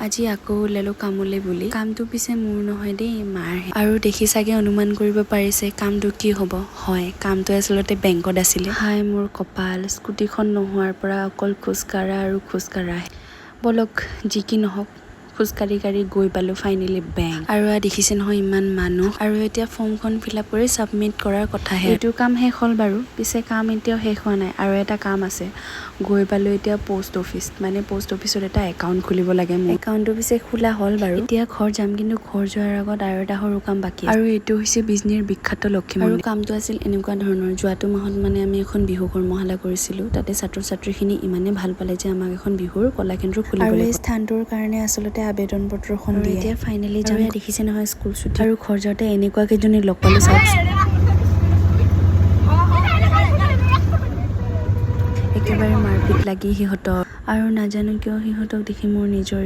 আজি আকৌ ওলালো কামলৈ বুলি। কামটো পিছে মোৰ নহয় দেই, মাৰহে। আৰু দেখি চাগে অনুমান কৰিব পাৰিছে কামটো কি হ'ব। হয়, কামটো আচলতে বেংকত আছিলে। হাই মোৰ কপাল, স্কুটিখন নোহোৱাৰ পৰা অকল খোজকাঢ়া আৰু খোজকাঢ়াহে। বলক যি কি নহওক, খোজকাঢ়ি গৈ পালো ফাইনেলি বেংক। আৰু দেখিছে নহয় ইমান মানুহ। আৰু এতিয়া ফৰ্মখন ফিল আপ কৰি ছাবমিট কৰাৰ কথাহে। এইটো কাম শেষ হ'ল বাৰু, পিছে কাম এতিয়াও শেষ হোৱা নাই। আৰু এটা কাম আছে, গৈ পালো এতিয়া পোষ্ট অফিচ। মানে পোষ্ট অফিচত এটা একাউণ্ট খুলিব লাগে মোৰ। একাউণ্টটো পিছে খোলা হ'ল বাৰু। এতিয়া ঘৰ যাম, কিন্তু ঘৰ যোৱাৰ আগত আৰু এটা সৰু কাম বাকী আছে। আৰু এইটো হৈছে বিজনীৰ বিখ্যাত লক্ষী মন্দিৰ। আৰু কামটো আছিল এনেকুৱা ধৰণৰ, যোৱাটো মাহত মানে আমি এখন বিহু কৰ্মশালা কৰিছিলো। তাতে ছাত্ৰ ছাত্ৰীখিনি ইমানে ভাল পালে যে আমাক এখন বিহুৰ কলাকেন্দ্ৰ খুলিবলৈ। আৰু এই স্থানটোৰ কাৰণে আচলতে আবেদন পত্ৰখন দিয়ে। এতিয়া ফাইনেলি যাম। দেখিছে নহয় স্কুল ছুটী। আৰু ঘৰ যাওঁতে এনেকুৱা কেইজনী লগ পালো চাওক। একেবাৰে মাৰপিট লাগি সিহঁতক। আৰু নাজানো কিয় সিহঁতক দেখি মোৰ নিজৰ